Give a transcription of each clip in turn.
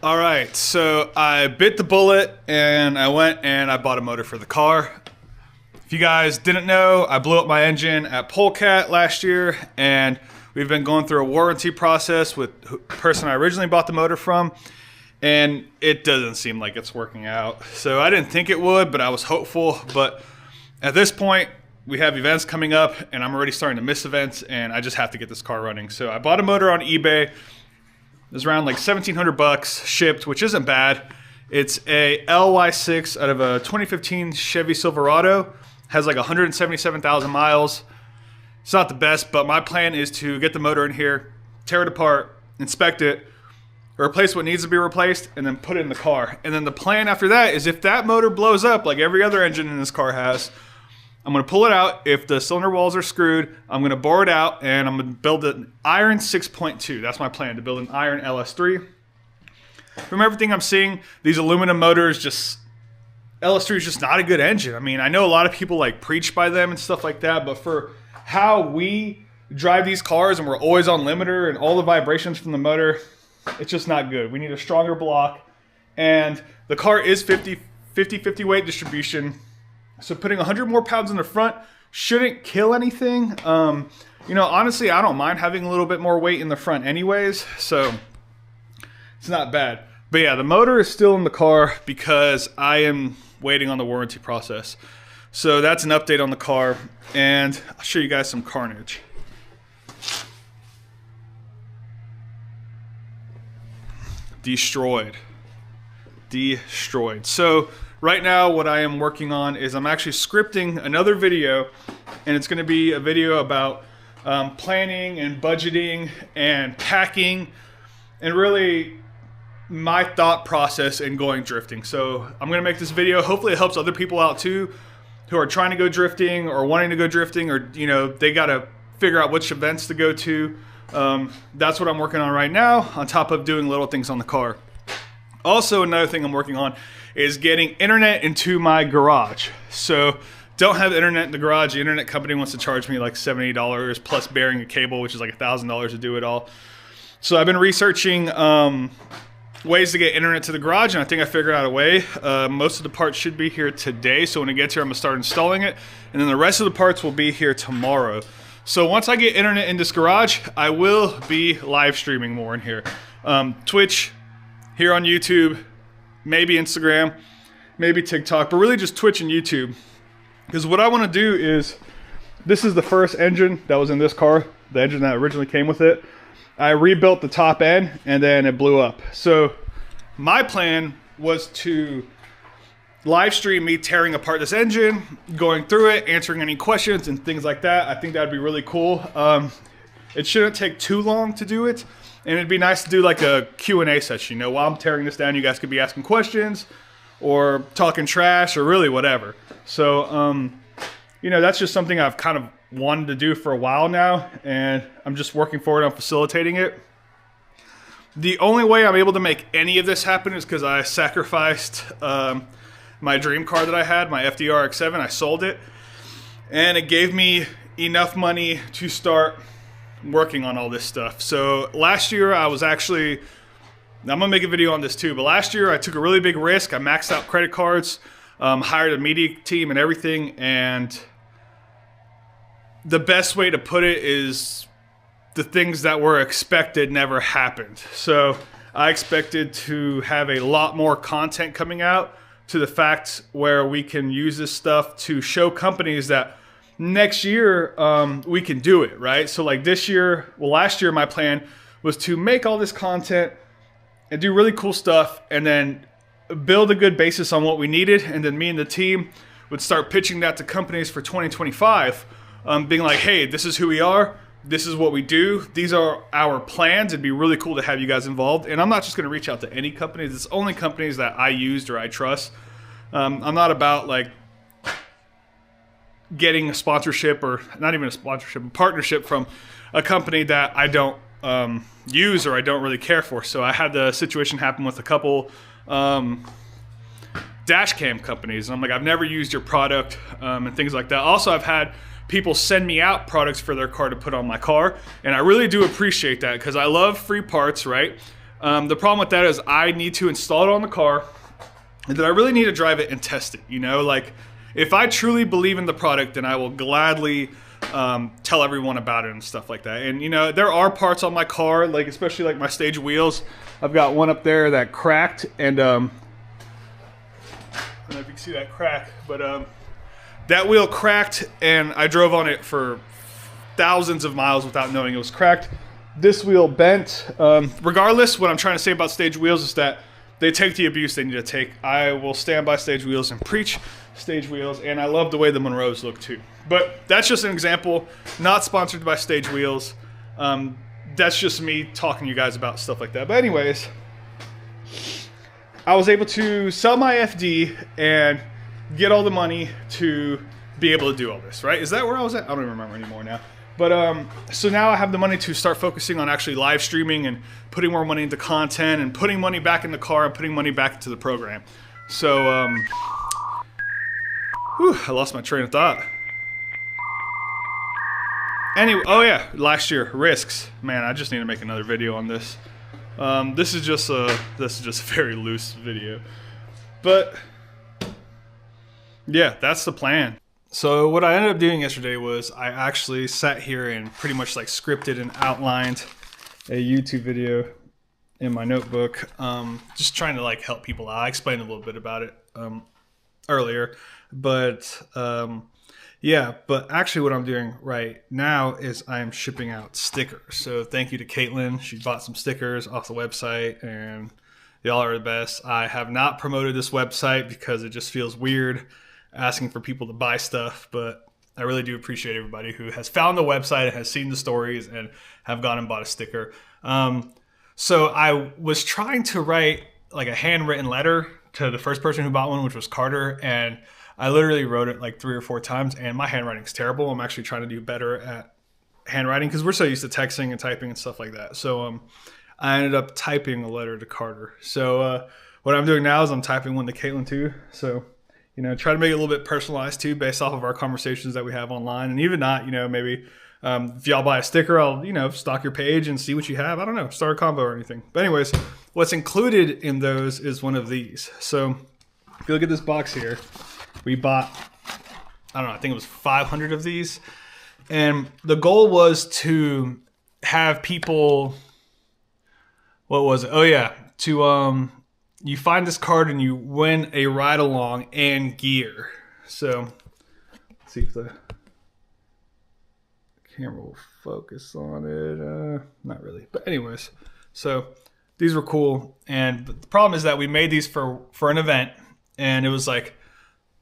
All right, so I bit the bullet and I went and I bought a motor for the car. If you guys didn't know, I blew up my engine at Polecat last year, and we've been going through a warranty process with the person I originally bought the motor from, and it doesn't seem like it's working out. So I didn't think it would, but I was hopeful. But at this point, we have events coming up, and I'm already starting to miss events, and I just have to get this car running. So I bought a motor on eBay. It was around like $1,700 shipped, which isn't bad. It's a LY6 out of a 2015 Chevy Silverado. Has like 177,000 miles. It's not the best, but my plan is to get the motor in here, tear it apart, inspect it, replace what needs to be replaced, and then put it in the car. And then the plan after that is if that motor blows up like every other engine in this car has, I'm going to pull it out. If the cylinder walls are screwed, I'm going to bore it out, and I'm going to build an iron 6.2. That's my plan, to build an iron LS3. From everything I'm seeing, these aluminum motors LS3 is just not a good engine. I mean, I know a lot of people like preach by them and stuff like that, but for how we drive these cars and we're always on limiter and all the vibrations from the motor, it's just not good. We need a stronger block, and the car is 50-50 weight distribution. So putting 100 more pounds in the front shouldn't kill anything. Honestly, I don't mind having a little bit more weight in the front anyways, so it's not bad. But yeah, the motor is still in the car because I am waiting on the warranty process. So that's an update on the car, and I'll show you guys some carnage. Destroyed. So right now what I am working on is I'm actually scripting another video, and it's going to be a video about planning and budgeting and packing and really my thought process in going drifting. So I'm going to make this video. Hopefully it helps other people out too who are trying to go drifting or wanting to go drifting, or they got to figure out which events to go to. That's what I'm working on right now, on top of doing little things on the car. Also, another thing I'm working on is getting internet into my garage. So don't have internet in the garage. The internet company wants to charge me like $70 plus bearing a cable, which is like $1,000 to do it all. So I've been researching ways to get internet to the garage, and I think I figured out a way. Most of the parts should be here today, so when it gets here, I'm gonna start installing it, and then the rest of the parts will be here tomorrow. So once I get internet in this garage, I will be live streaming more in here. Twitch, here on YouTube, maybe Instagram, maybe TikTok, but really just Twitch and YouTube. Because what I want to do is, this is the first engine that was in this car, the engine that originally came with it. I rebuilt the top end, and then it blew up. So my plan was to live stream me tearing apart this engine, going through it, answering any questions and things like that. I think that'd be really cool. It shouldn't take too long to do it, and it'd be nice to do like a Q&A session. While I'm tearing this down, you guys could be asking questions or talking trash or really whatever. So, that's just something I've kind of wanted to do for a while now, and I'm just working forward on facilitating it. The only way I'm able to make any of this happen is because I sacrificed my dream car that I had, my FDR X7. I sold it, and it gave me enough money to start working on all this stuff. So last year I'm gonna make a video on this too, but last year I took a really big risk. I maxed out credit cards, hired a media team and everything, and the best way to put it is the things that were expected never happened. So I expected to have a lot more content coming out, to the fact where we can use this stuff to show companies that next year we can do it, right? So like last year my plan was to make all this content and do really cool stuff, and then build a good basis on what we needed, and then me and the team would start pitching that to companies for 2025. Being like, hey, this is who we are, this is what we do, these are our plans. It'd be really cool to have you guys involved. And I'm not just going to reach out to any companies. It's only companies that I used or I trust. I'm not about like getting a sponsorship, or not even a sponsorship, a partnership from a company that I don't use or I don't really care for. So I had the situation happen with a couple dash cam companies, and I'm like, I've never used your product, and things like that. Also, I've had people send me out products for their car to put on my car, and I really do appreciate that because I love free parts, right? The problem with that is I need to install it on the car, and then I really need to drive it and test it. You know, like if I truly believe in the product, then I will gladly tell everyone about it and stuff like that. And you know, there are parts on my car, like especially like my stage wheels. I've got one up there that cracked, and I don't know if you can see that crack, but that wheel cracked, and I drove on it for thousands of miles without knowing it was cracked. This wheel bent. Regardless, what I'm trying to say about stage wheels is that they take the abuse they need to take. I will stand by stage wheels and preach stage wheels, and I love the way the Monroes look too. But that's just an example, not sponsored by Stage Wheels. That's just me talking to you guys about stuff like that. But anyways, I was able to sell my FD and get all the money to be able to do all this, right? Is that where I was at? I don't even remember anymore now. But so now I have the money to start focusing on actually live streaming and putting more money into content and putting money back in the car and putting money back into the program. So, I lost my train of thought. Anyway, oh yeah, last year, risks. Man, I just need to make another video on this. This is just a very loose video. But yeah, that's the plan. So what I ended up doing yesterday was I actually sat here and pretty much like scripted and outlined a YouTube video in my notebook, just trying to like help people out. I explained a little bit about it earlier, but yeah, but actually what I'm doing right now is I'm shipping out stickers. So thank you to Caitlin. She bought some stickers off the website, and y'all are the best. I have not promoted this website because it just feels weird asking for people to buy stuff, but I really do appreciate everybody who has found the website and has seen the stories and have gone and bought a sticker. So I was trying to write like a handwritten letter to the first person who bought one, which was Carter, and I literally wrote it like 3 or 4 times, and my handwriting's terrible. I'm actually trying to do better at handwriting because we're so used to texting and typing and stuff like that. So I ended up typing a letter to Carter. So what I'm doing now is I'm typing one to Caitlin too. So, you know, try to make it a little bit personalized too, based off of our conversations that we have online. And even not, you know, maybe if y'all buy a sticker, I'll, you know, stalk your page and see what you have. I don't know, start a combo or anything. But anyways, what's included in those is one of these. So if you look at this box here, we bought, I don't know, I think it was 500 of these. And the goal was to have people, what was it? Oh yeah, to, you find this card and you win a ride along and gear. So let's see if the camera will focus on it. Not really, but anyways, so these were cool. And the problem is that we made these for an event, and it was like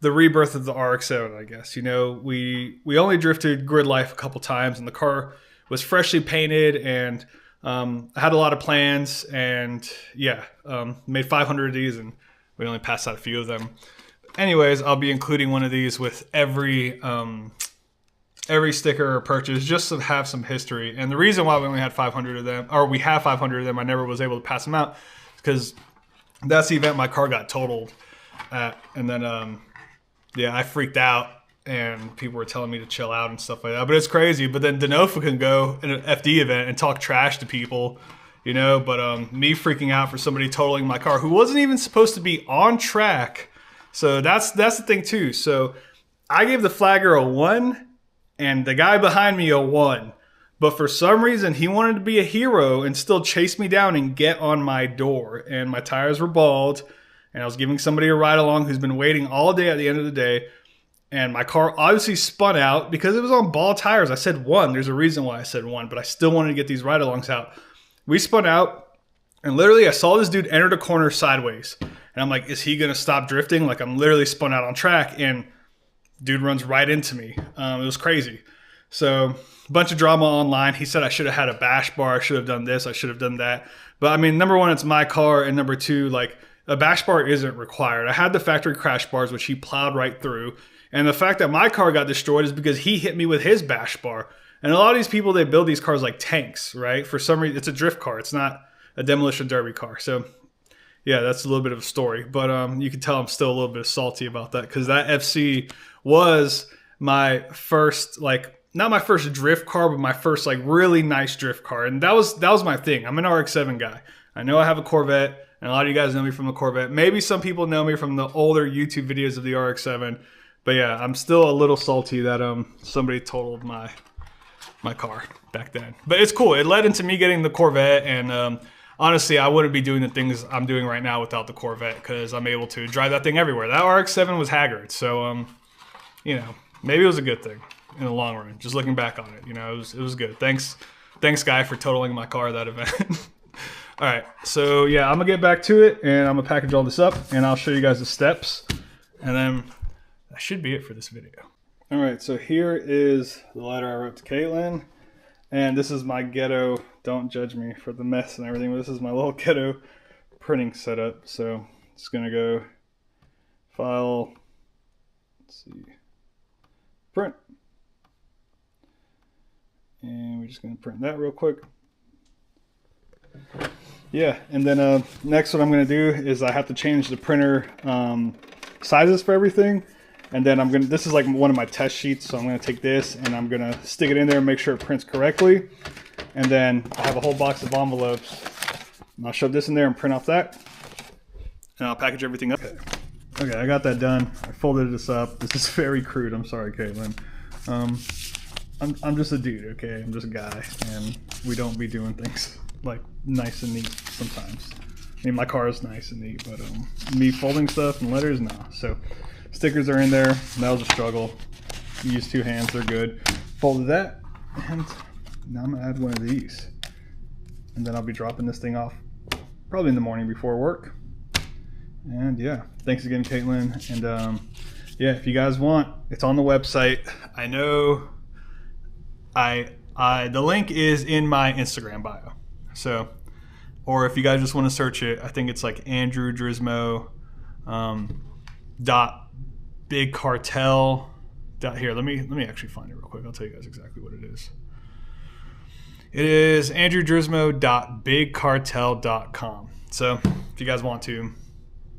the rebirth of the RX-7, I guess. You know, we only drifted Grid Life a couple times, and the car was freshly painted, and I had a lot of plans, and yeah, made 500 of these, and we only passed out a few of them. Anyways, I'll be including one of these with every sticker or purchase, just to have some history. And the reason why we only had 500 of them, or we have 500 of them, I never was able to pass them out, because that's the event my car got totaled at, and then yeah, I freaked out, and people were telling me to chill out and stuff like that. But it's crazy. But then Denofa can go in an FD event and talk trash to people, you know. But me freaking out for somebody totaling my car who wasn't even supposed to be on track. So that's the thing too. So I gave the flagger a 1, and the guy behind me a 1. But for some reason, he wanted to be a hero and still chase me down and get on my door. And my tires were bald. And I was giving somebody a ride along who's been waiting all day at the end of the day. And my car obviously spun out because it was on bald tires. I said 1. There's a reason why I said 1, but I still wanted to get these ride alongs out. We spun out, and literally I saw this dude enter the corner sideways. And I'm like, is he going to stop drifting? Like, I'm literally spun out on track, and dude runs right into me. It was crazy. So a bunch of drama online. He said I should have had a bash bar. I should have done this. I should have done that. But I mean, number 1, it's my car. And number 2, like, a bash bar isn't required. I had the factory crash bars, which he plowed right through. And the fact that my car got destroyed is because he hit me with his bash bar. And a lot of these people, they build these cars like tanks, right? For some reason, it's a drift car. It's not a demolition derby car. So yeah, that's a little bit of a story. But you can tell I'm still a little bit salty about that, because that FC was my first, like, not my first drift car, but my first like really nice drift car. And that was my thing. I'm an RX-7 guy. I know I have a Corvette, and a lot of you guys know me from the Corvette. Maybe some people know me from the older YouTube videos of the RX-7. But yeah, I'm still a little salty that somebody totaled my car back then. But it's cool. It led into me getting the Corvette, and honestly, I wouldn't be doing the things I'm doing right now without the Corvette, because I'm able to drive that thing everywhere. That RX-7 was haggard, so you know, maybe it was a good thing in the long run. Just looking back on it, you know, it was good. Thanks, Guy, for totaling my car at that event. All right, so yeah, I'm gonna get back to it, and I'm gonna package all this up, and I'll show you guys the steps, and then that should be it for this video. All right, so here is the letter I wrote to Caitlin, and this is my ghetto. Don't judge me for the mess and everything, but this is my little ghetto printing setup. So it's gonna go file, let's see, print, and we're just gonna print that real quick. Yeah, and then next what I'm gonna do is I have to change the printer sizes for everything. And then this is like one of my test sheets, so I'm gonna take this and I'm gonna stick it in there and make sure it prints correctly. And then I have a whole box of envelopes, and I'll shove this in there and print off that. And I'll package everything up. Okay, I got that done. I folded this up. This is very crude, I'm sorry, Caitlin. I'm just a dude, okay? I'm just a guy, and we don't be doing things like nice and neat sometimes. I mean, my car is nice and neat, but me folding stuff and letters, no. So stickers are in there. That was a struggle. Use two hands, they're good. Folded that, and now I'm gonna add one of these. And then I'll be dropping this thing off probably in the morning before work. And yeah, thanks again, Caitlin. And yeah, if you guys want, it's on the website. I know the link is in my Instagram bio. So, or if you guys just want to search it, I think it's like Andrew Drismo .big cartel. Here, let me actually find it real quick. I'll tell you guys exactly what it is. It is andrewdrismo.bigcartel.com. So if you guys want to,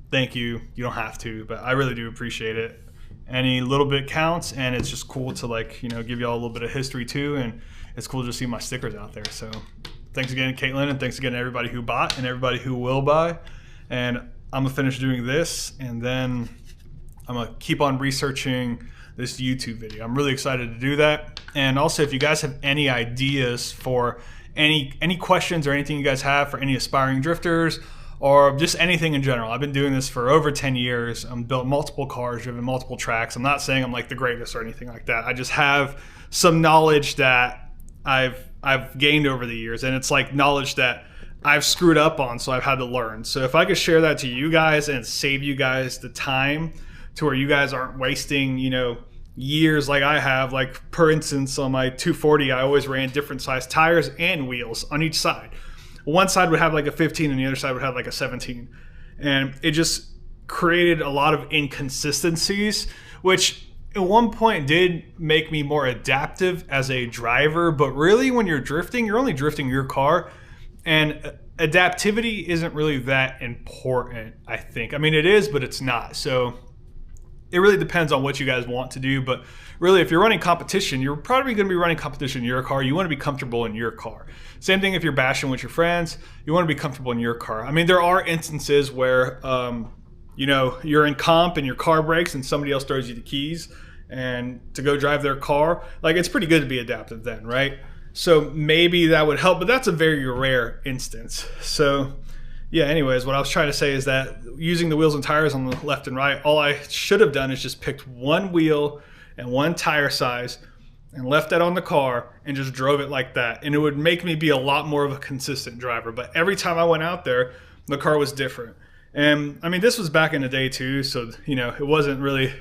thank you. You don't have to, but I really do appreciate it. Any little bit counts, and it's just cool to, like, you know, give y'all a little bit of history too, and it's cool to see my stickers out there. So thanks again, Caitlin, and thanks again to everybody who bought and everybody who will buy. And I'm gonna finish doing this, and then I'm gonna keep on researching this YouTube video. I'm really excited to do that. And also, if you guys have any ideas for any questions or anything you guys have for any aspiring drifters, or just anything in general. I've been doing this for over 10 years. I've built multiple cars, driven multiple tracks. I'm not saying I'm like the greatest or anything like that. I just have some knowledge that I've gained over the years, and it's like knowledge that I've screwed up on, so I've had to learn. So if I could share that to you guys and save you guys the time to where you guys aren't wasting, you know, years like I have. Like, for instance, on my 240, I always ran different size tires and wheels on each side. One side would have like a 15 and the other side would have like a 17. And it just created a lot of inconsistencies, which at one point did make me more adaptive as a driver. But really, when you're drifting, you're only drifting your car, and adaptivity isn't really that important, I think. I mean, it is, but it's not. So it really depends on what you guys want to do. But really, if you're running competition, you're probably going to be running competition in your car. You want to be comfortable in your car. Same thing if you're bashing with your friends. You want to be comfortable in your car. I mean, there are instances where, you know, you're in comp and your car breaks and somebody else throws you the keys and to go drive their car. Like, it's pretty good to be adaptive then, right? So maybe that would help, but that's a very rare instance. So yeah, anyways, what I was trying to say is that using the wheels and tires on the left and right, all I should have done is just picked one wheel and one tire size and left that on the car and just drove it like that. And it would make me be a lot more of a consistent driver. But every time I went out there, the car was different. And I mean, this was back in the day too, so, you know, it wasn't really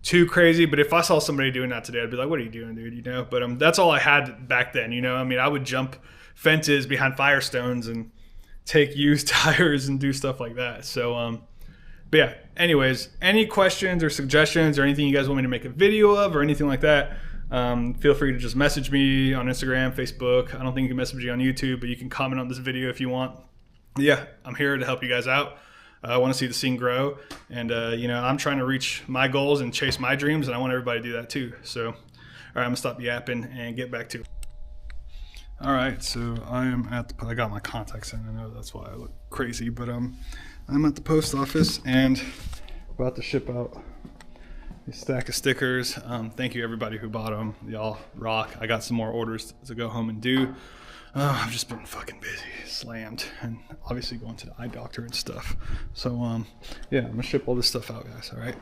too crazy. But if I saw somebody doing that today, I'd be like, what are you doing, dude? You know, but that's all I had back then, you know. I mean, I would jump fences behind Firestones and take used tires and do stuff like that. So but yeah, anyways, any questions or suggestions or anything you guys want me to make a video of or anything like that, feel free to just message me on Instagram, Facebook. I don't think you can message me on YouTube, but you can comment on this video if you want. Yeah, I'm here to help you guys out. I want to see the scene grow, and you know, I'm trying to reach my goals and chase my dreams, and I want everybody to do that too. So all right, I'm gonna stop yapping and get back to it. All right, so I am at the, I got my contacts in. I know that's why I look crazy, but I'm at the post office and about to ship out a stack of stickers. Thank you everybody who bought them. Y'all rock. I got some more orders to go home and do. I've just been fucking busy, slammed, and obviously going to the eye doctor and stuff. So yeah, I'm gonna ship all this stuff out, guys. All right.